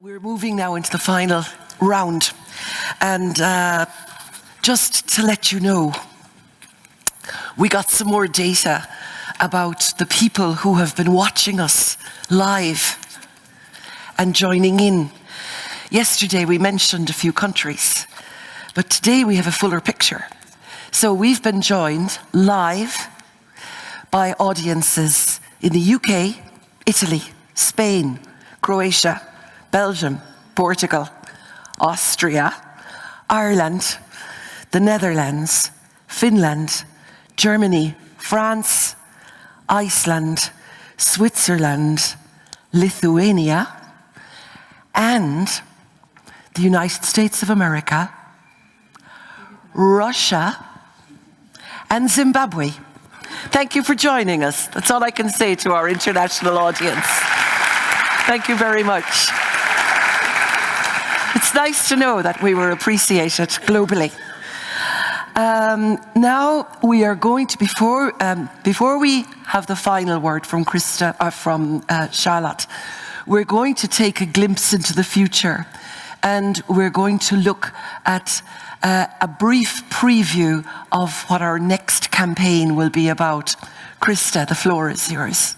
We're moving now into the final round, and just to let you know, we got some more data about the people who have been watching us live and joining in. Yesterday we mentioned a few countries, but today we have a fuller picture. So we've been joined live by audiences in the UK, Italy, Spain, Croatia, Belgium, Portugal, Austria, Ireland, the Netherlands, Finland, Germany, France, Iceland, Switzerland, Lithuania, and the United States of America, Russia, and Zimbabwe. Thank you for joining us. That's all I can say to our international audience. Thank you very much. It's nice to know that we were appreciated globally. Now we are going to, before we have the final word from Charlotte, we're going to take a glimpse into the future, and we're going to look at a brief preview of what our next campaign will be about. Krista, the floor is yours.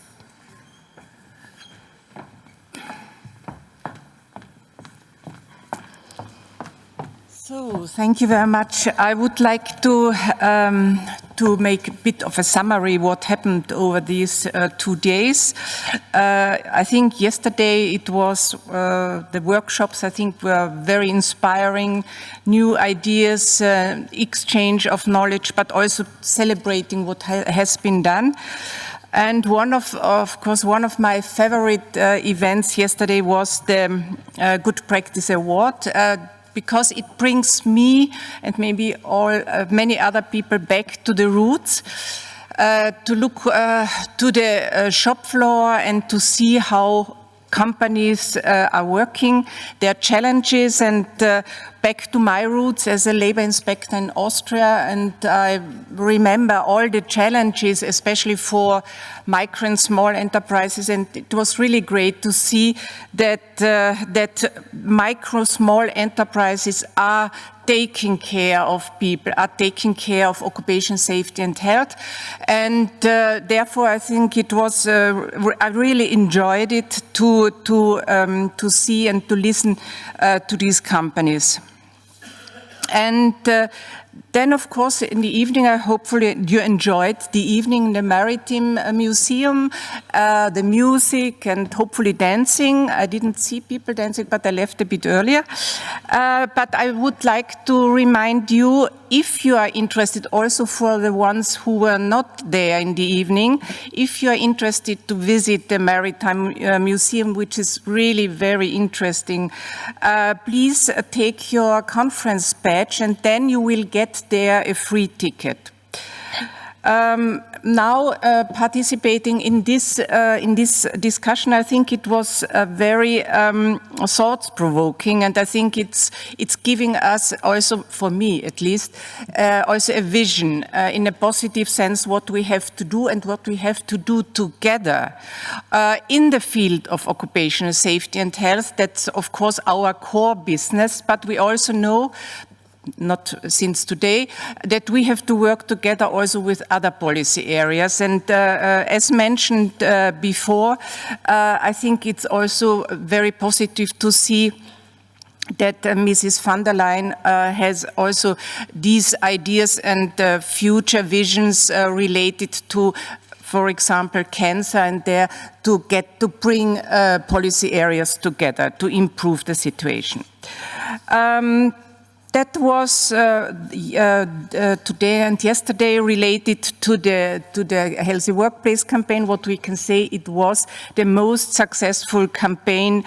So, thank you very much. I would like to make a bit of a summary what happened over these 2 days. I think yesterday it was the workshops, I think, were very inspiring, new ideas, exchange of knowledge, but also celebrating what has been done. And of course, one of my favorite events yesterday was the Good Practice Award, because it brings me and maybe many other people back to the roots, to look to the shop floor and to see how companies are working, their challenges, and back to my roots as a labor inspector in Austria. And I remember all the challenges, especially for micro and small enterprises, and it was really great to see that micro, small enterprises are taking care of people, are taking care of occupation safety and health. And therefore, I think it was, I really enjoyed it to see and to listen to these companies. And then, of course, in the evening, hopefully you enjoyed the evening in the Maritime Museum, the music and hopefully dancing. I didn't see people dancing, but I left a bit earlier. But I would like to remind you, if you are interested, also for the ones who were not there in the evening, if you are interested to visit the Maritime Museum, which is really very interesting, please take your conference badge and then you will get there a free ticket. Now, participating in this discussion, I think it was very thought-provoking, and I think it's giving us also, for me at least, also a vision in a positive sense what we have to do and what we have to do together in the field of occupational safety and health. That's of course our core business, but we also know, not since today, that we have to work together also with other policy areas. And as mentioned before, I think it's also very positive to see that Mrs. van der Leyen has also these ideas and future visions related to, for example, cancer, and there to bring policy areas together to improve the situation. That was today and yesterday related to the Healthy Workplace campaign. What we can say, it was the most successful campaign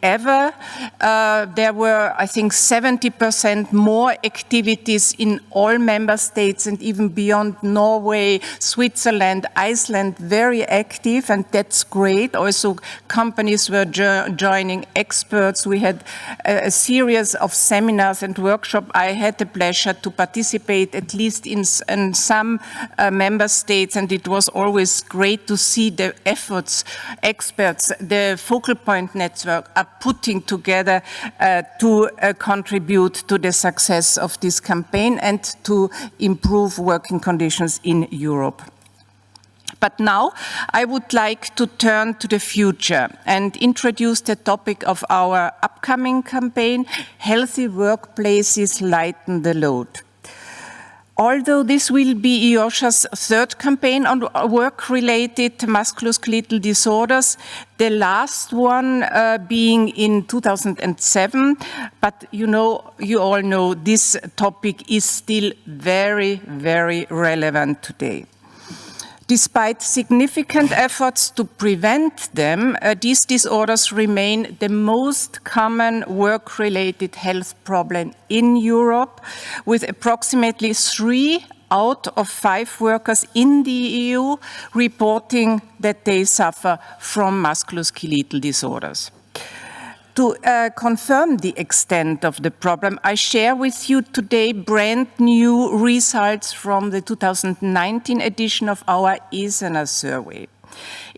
ever. There were, I think, 70% more activities in all member states and even beyond Norway, Switzerland, Iceland, very active, and that's great. Also, companies were joining, experts. We had a series of seminars and workshops. I had the pleasure to participate at least in some member states, and it was always great to see the efforts experts, the focal point network are putting together to contribute to the success of this campaign and to improve working conditions in Europe. But now I would like to turn to the future and introduce the topic of our upcoming campaign, Healthy Workplaces Lighten the Load. Although this will be EU-OSHA's third campaign on work-related musculoskeletal disorders, the last one being in 2007, but you all know this topic is still very, very relevant today. Despite significant efforts to prevent them, these disorders remain the most common work-related health problem in Europe, with approximately 3 out of 5 workers in the EU reporting that they suffer from musculoskeletal disorders. To confirm the extent of the problem, I share with you today brand new results from the 2019 edition of our ESANA survey.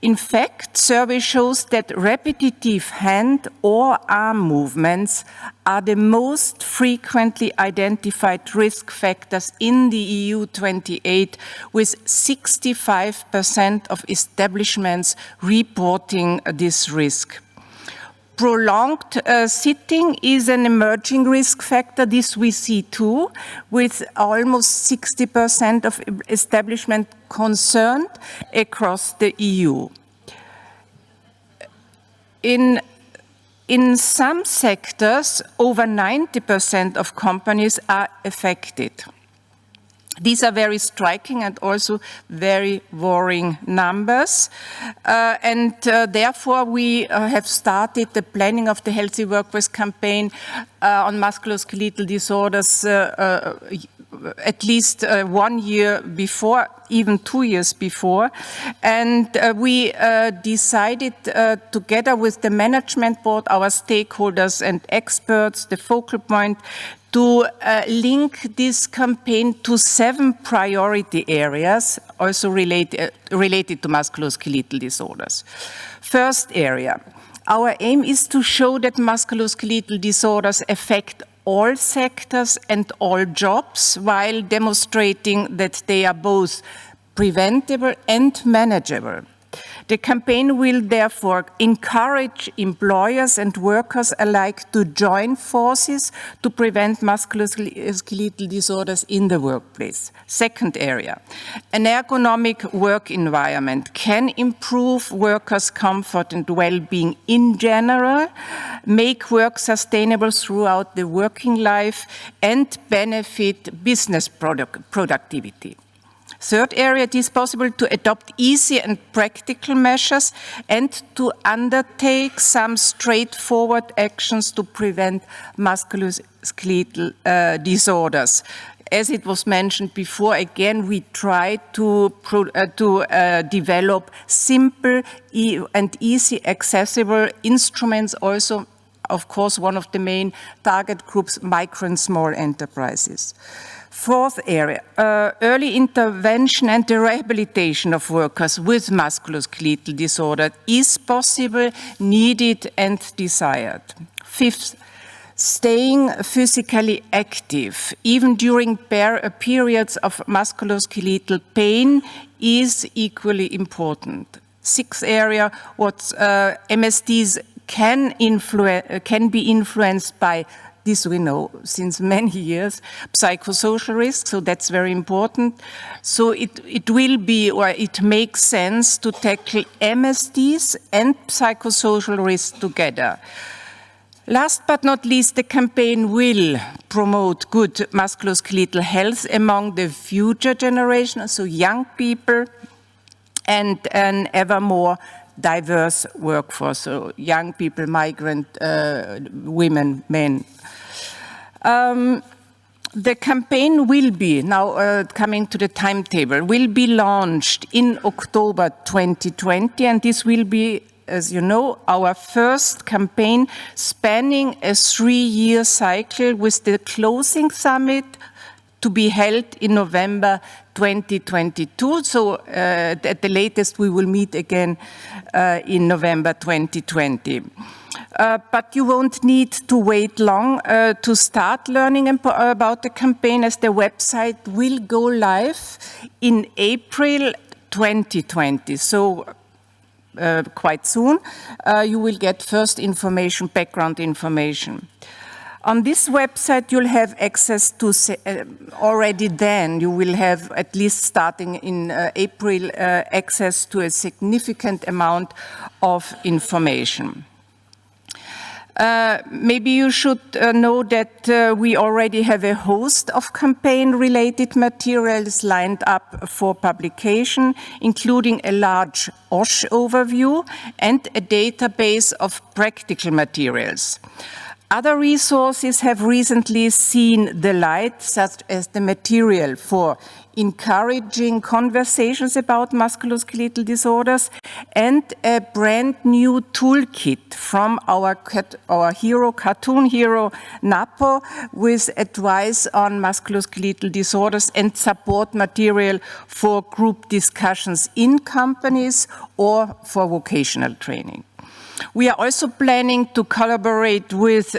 In fact, survey shows that repetitive hand or arm movements are the most frequently identified risk factors in the EU 28, with 65% of establishments reporting this risk. Prolonged sitting is an emerging risk factor. This we see too, with almost 60% of establishments concerned across the EU. In some sectors, over 90% of companies are affected. These are very striking and also very worrying numbers. Therefore, we have started the planning of the Healthy Workplace campaign on musculoskeletal disorders at least 1 year before, even 2 years before. And we decided together with the management board, our stakeholders and experts, the focal point, to link this campaign to 7 priority areas, also related to musculoskeletal disorders. First area, our aim is to show that musculoskeletal disorders affect all sectors and all jobs, while demonstrating that they are both preventable and manageable. The campaign will therefore encourage employers and workers alike to join forces to prevent musculoskeletal disorders in the workplace. Second area, an ergonomic work environment can improve workers' comfort and well-being in general, make work sustainable throughout the working life, and benefit business productivity. Third area, it is possible to adopt easy and practical measures and to undertake some straightforward actions to prevent musculoskeletal disorders. As it was mentioned before, again, we try to develop simple and easy accessible instruments. Also, of course, one of the main target groups, micro and small enterprises. Fourth area, early intervention and the rehabilitation of workers with musculoskeletal disorder is possible, needed and desired. Fifth, staying physically active, even during periods of musculoskeletal pain, is equally important. Sixth area, what MSDs can be influenced by, this we know since many years, psychosocial risks, so that's very important. So it will be, or it makes sense to tackle MSDs and psychosocial risks together. Last but not least, the campaign will promote good musculoskeletal health among the future generation, so young people, and an ever more diverse workforce, so young people, migrant women, men. The campaign will be, now coming to the timetable, will be launched in October 2020, and this will be as you know, our first campaign spanning a 3-year cycle with the closing summit to be held in November 2022. So at the latest, we will meet again in November 2020. But you won't need to wait long to start learning about the campaign, as the website will go live in April 2020. So quite soon, you will get first information, background information. On this website, you'll have access to, already then, you will have, at least starting in April, access to a significant amount of information. Maybe you should know that we already have a host of campaign-related materials lined up for publication, including a large OSHA overview and a database of practical materials. Other resources have recently seen the light, such as the material for encouraging conversations about musculoskeletal disorders and a brand new toolkit from our cartoon hero, Napo, with advice on musculoskeletal disorders and support material for group discussions in companies or for vocational training. We are also planning to collaborate with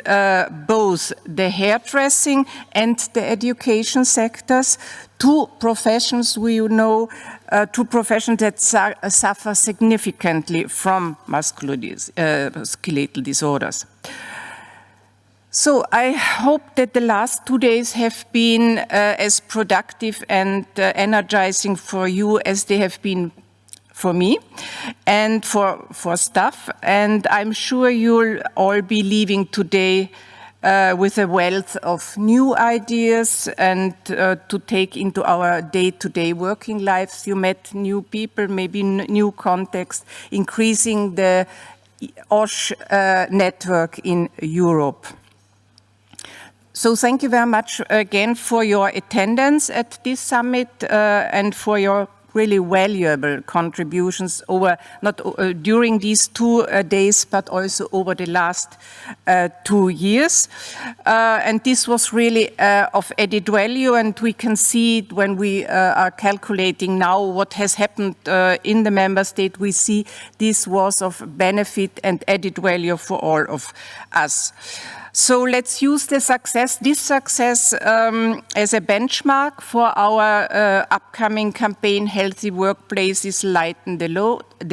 both the hairdressing and the education sectors, two professions we know, two professions that suffer significantly from musculoskeletal disorders. So I hope that the last 2 days have been as productive and energizing for you as they have been for me and for staff. And I'm sure you'll all be leaving today with a wealth of new ideas and to take into our day-to-day working lives. You met new people, maybe new context, increasing the OSHA network in Europe. So thank you very much again for your attendance at this summit and for your really valuable contributions over during these 2 days, but also over the last 2 years. And this was really of added value, and we can see it when we are calculating now what has happened in the member state. We see this was of benefit and added value for all of us. So let's use this success as a benchmark for our upcoming campaign, Healthy Workplaces Lighten the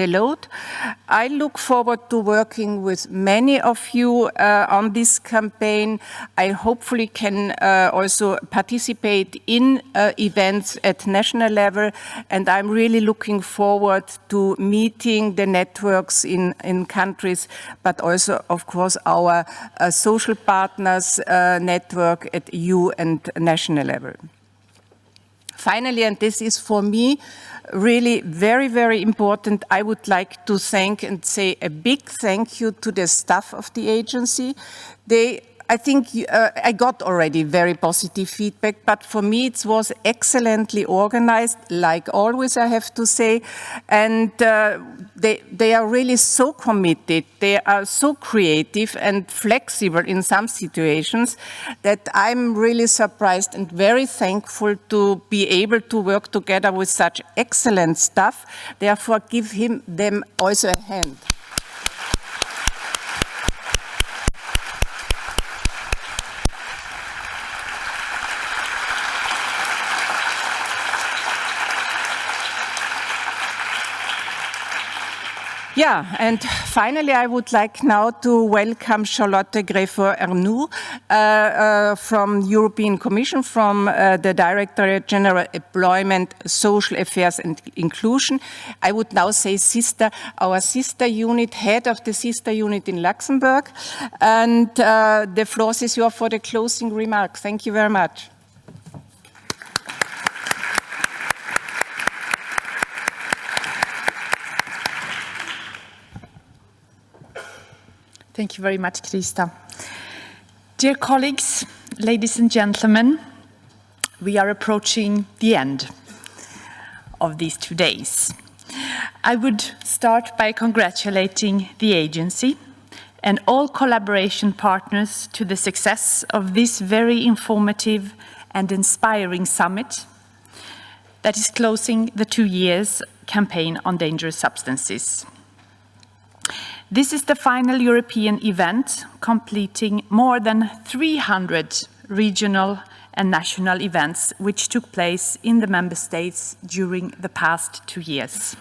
Load. I look forward to working with many of you on this campaign. I hopefully can also participate in events at national level, and I'm really looking forward to meeting the networks in countries, but also, of course, our social partners network at EU and national level. Finally, and this is for me really very, very important, I would like to thank and say a big thank you to the staff of the agency. I think I got already very positive feedback, but for me it was excellently organized, like always I have to say, and they are really so committed, they are so creative and flexible in some situations that I'm really surprised and very thankful to be able to work together with such excellent staff. Therefore, give them also a hand. Yeah, and finally, I would like now to welcome Charlotte Greffo-Ernoult from European Commission, from the Directorate General Employment, Social Affairs and Inclusion. I would now say our sister unit, head of the sister unit in Luxembourg. And the floor is yours for the closing remarks. Thank you very much. Thank you very much, Krista. Dear colleagues, ladies and gentlemen, we are approaching the end of these 2 days. I would start start by congratulating the agency and all collaboration partners to the success of this very informative and inspiring summit that is closing the 2 years campaign on dangerous substances. This is the final European event, completing more than 300 regional and national events which took place in the member states during the past 2 years.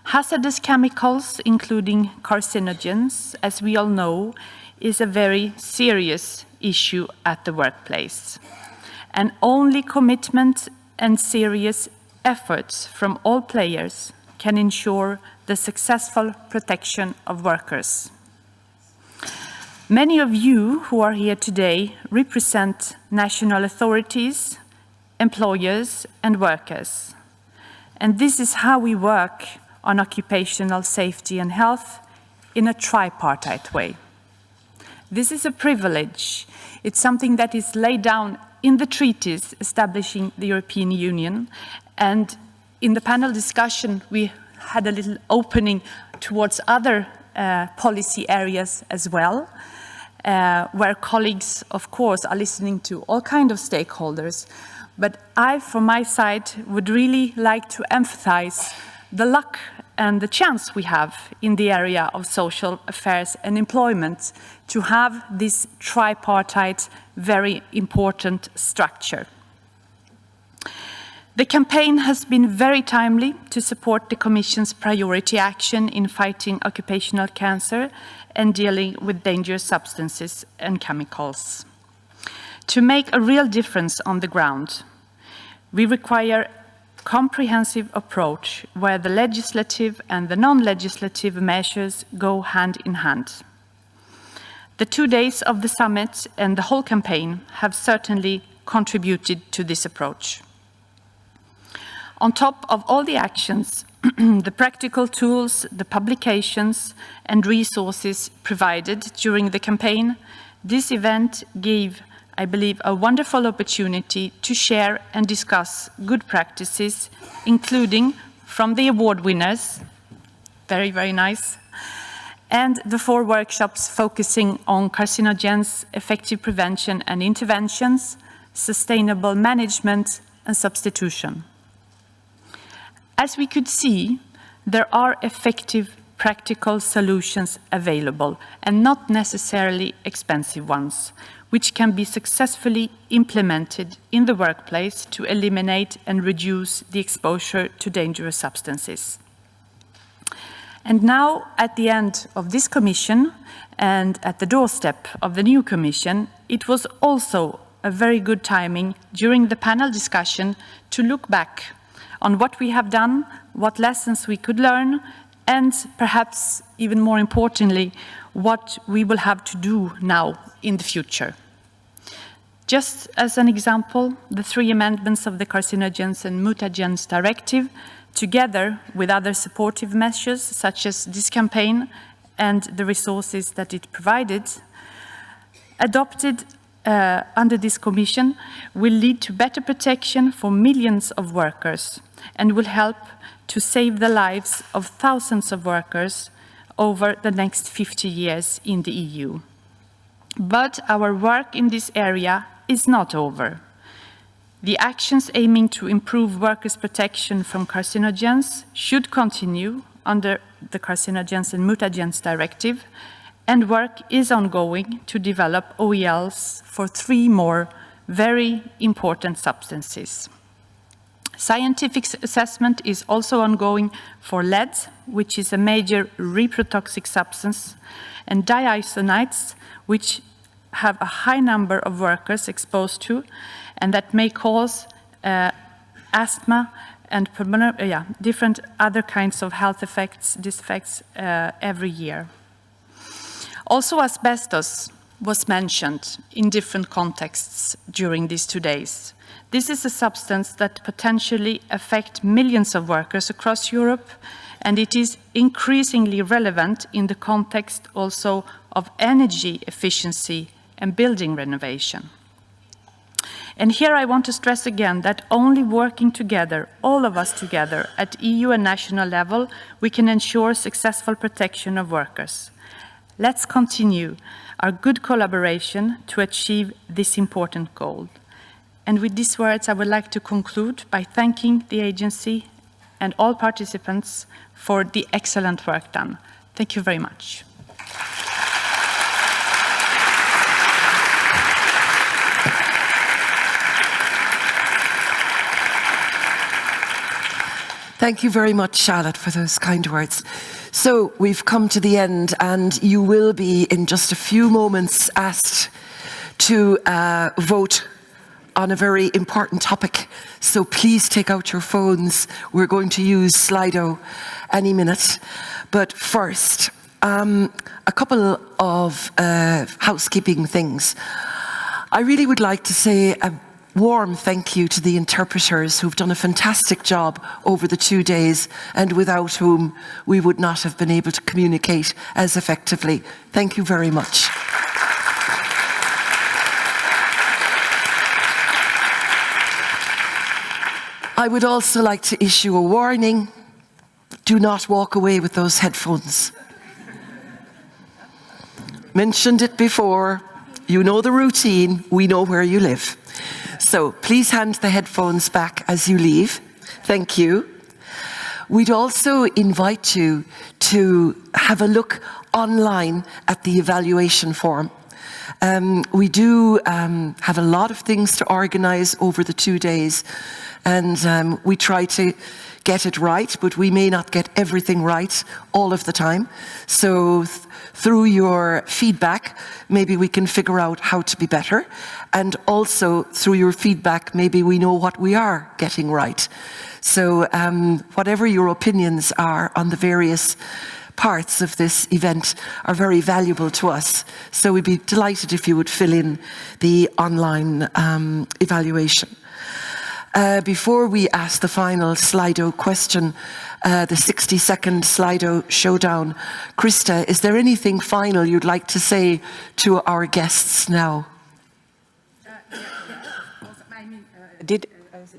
Hazardous chemicals, including carcinogens, as we all know, is a very serious issue at the workplace. And only commitment and serious efforts from all players can ensure the successful protection of workers. Many of you who are here today represent national authorities, employers, and workers. And this is how we work on occupational safety and health in a tripartite way. This is a privilege. It's something that is laid down in the treaties establishing the European Union. And in the panel discussion, we had a little opening towards other policy areas as well, where colleagues, of course, are listening to all kinds of stakeholders. But I, from my side, would really like to emphasize the luck and the chance we have in the area of social affairs and employment to have this tripartite, very important structure. The campaign has been very timely to support the Commission's priority action in fighting occupational cancer and dealing with dangerous substances and chemicals. To make a real difference on the ground, we require a comprehensive approach where the legislative and the non-legislative measures go hand in hand. The 2 days of the summit and the whole campaign have certainly contributed to this approach. On top of all the actions, the practical tools, the publications and resources provided during the campaign, this event gave, I believe, a wonderful opportunity to share and discuss good practices, including from the award winners, very, very nice, and the 4 workshops focusing on carcinogens, effective prevention and interventions, sustainable management and substitution. As we could see, there are effective practical solutions available and not necessarily expensive ones, which can be successfully implemented in the workplace to eliminate and reduce the exposure to dangerous substances. And now, at the end of this Commission and at the doorstep of the new Commission, it was also a very good timing during the panel discussion to look back on what we have done, what lessons we could learn, and perhaps even more importantly, what we will have to do now in the future. Just as an example, the 3 amendments of the Carcinogens and Mutagens Directive, together with other supportive measures such as this campaign and the resources that it provided, adopted under this Commission, will lead to better protection for millions of workers and will help to save the lives of thousands of workers over the next 50 years in the EU. But our work in this area is not over. The actions aiming to improve workers' protection from carcinogens should continue under the Carcinogens and Mutagens Directive, and work is ongoing to develop OELs for 3 more very important substances. Scientific assessment is also ongoing for lead, which is a major reprotoxic substance, and diisonides, which have a high number of workers exposed to, and that may cause asthma and different other kinds of health effects, defects every year. Also, asbestos was mentioned in different contexts during these 2 days. This is a substance that potentially affects millions of workers across Europe, and it is increasingly relevant in the context also of energy efficiency and building renovation. And here I want to stress again that only working together, all of us together, at EU and national level, we can ensure successful protection of workers. Let's continue our good collaboration to achieve this important goal. And with these words, I would like to conclude by thanking the agency and all participants for the excellent work done. Thank you very much. Thank you very much, Charlotte, for those kind words. So we've come to the end, and you will be, in just a few moments, asked to vote on a very important topic. So please take out your phones. We're going to use Slido any minute. But first, a couple of housekeeping things. I really would like to say a warm thank you to the interpreters who've done a fantastic job over the 2 days, and without whom we would not have been able to communicate as effectively. Thank you very much. I would also like to issue a warning. Do not walk away with those headphones. Mentioned it before. You know the routine. We know where you live. So please hand the headphones back as you leave. Thank you. We'd also invite you to have a look online at the evaluation form. We do have a lot of things to organize over the 2 days, and we try to get it right, but we may not get everything right all of the time. So through your feedback, maybe we can figure out how to be better. And also through your feedback, maybe we know what we are getting right. So whatever your opinions are on the various parts of this event are very valuable to us. So we'd be delighted if you would fill in the online evaluation. Before we ask the final Slido question, the 60-second Slido showdown, Krista, is there anything final you'd like to say to our guests now?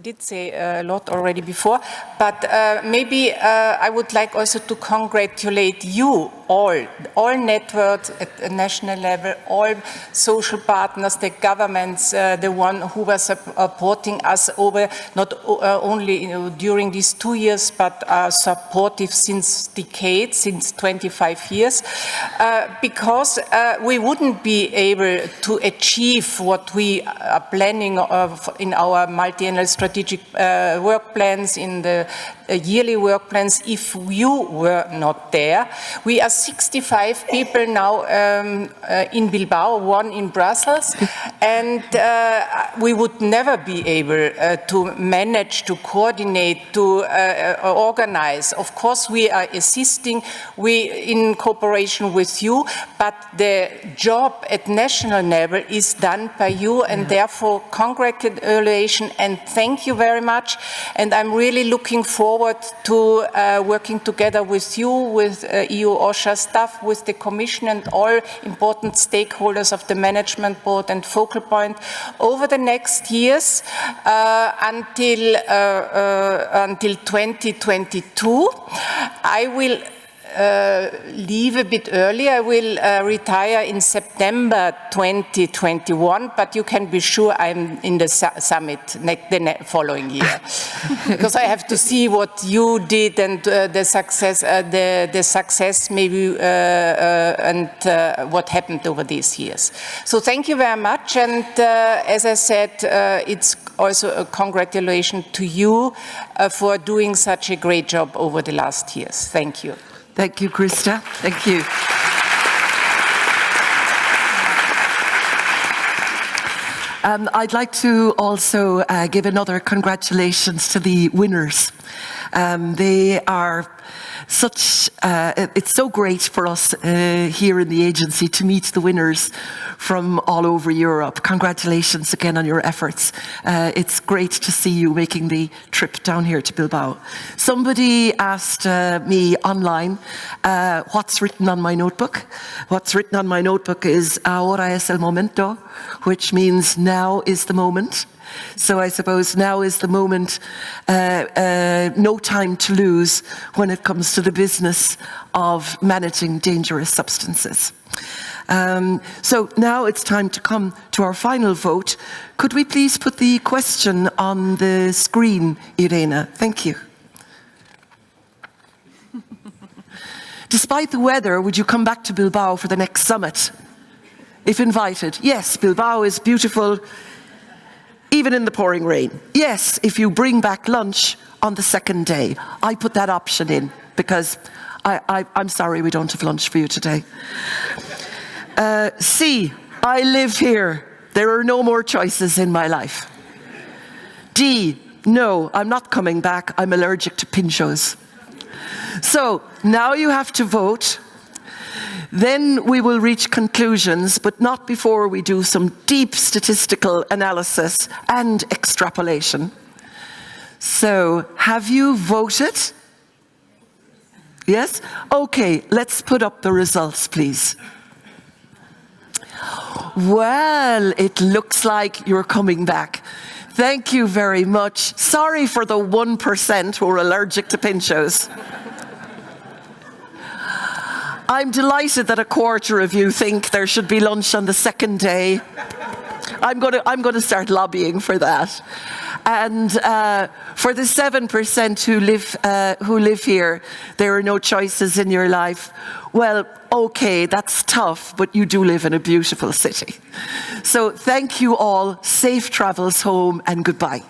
Did say a lot already before, but maybe I would like also to congratulate you all networks at the national level, all social partners, the governments, the one who were supporting us over not only during these 2 years, but are supportive since decades, since 25 years, because we wouldn't be able to achieve what we are planning of in our multi-annual strategic work plans, in the yearly work plans, if you were not there. We are 65 people now in Bilbao, 1 in Brussels, and we would never be able to manage, to coordinate, to organize. Of course, we are assisting, in cooperation with you, but the job at national level is done by you, and therefore congratulations and thank you very much. And I'm really looking forward to working together with you, with EU-OSHA staff, with the Commission and all important stakeholders of the Management Board and Focal Point over the next years until 2022. I will leave a bit early. I will retire in September 2021, but you can be sure I'm in the summit the following year, because I have to see what you did and the success maybe and what happened over these years. So thank you very much, and as I said, it's also a congratulations to you for doing such a great job over the last years. Thank you. Thank you, Krista. Thank you. I'd like to also give another congratulations to the winners. They are such, it's so great for us here in the agency to meet the winners from all over Europe. Congratulations again on your efforts. It's great to see you making the trip down here to Bilbao. Somebody asked me online what's written on my notebook. What's written on my notebook is ahora es el momento, which means now is the moment. So I suppose now is the moment, no time to lose when it comes to the business of managing dangerous substances. So now it's time to come to our final vote. Could we please put the question on the screen, Irena? Thank you. Despite the weather, would you come back to Bilbao for the next summit? If invited. Yes, Bilbao is beautiful, even in the pouring rain. Yes, if you bring back lunch on the second day. I put that option in because I'm sorry we don't have lunch for you today. C, I live here. There are no more choices in my life. D, no, I'm not coming back. I'm allergic to pinchos. So now you have to vote. Then we will reach conclusions, but not before we do some deep statistical analysis and extrapolation. So, have you voted? Yes? Okay, let's put up the results, please. Well, it looks like you're coming back. Thank you very much. Sorry for the 1% who are allergic to pinchos. I'm delighted that a quarter of you think there should be lunch on the second day. I'm going to start lobbying for that. And for the 7% who live here, there are no choices in your life. Well, okay, that's tough, but you do live in a beautiful city. So thank you all. Safe travels home and goodbye.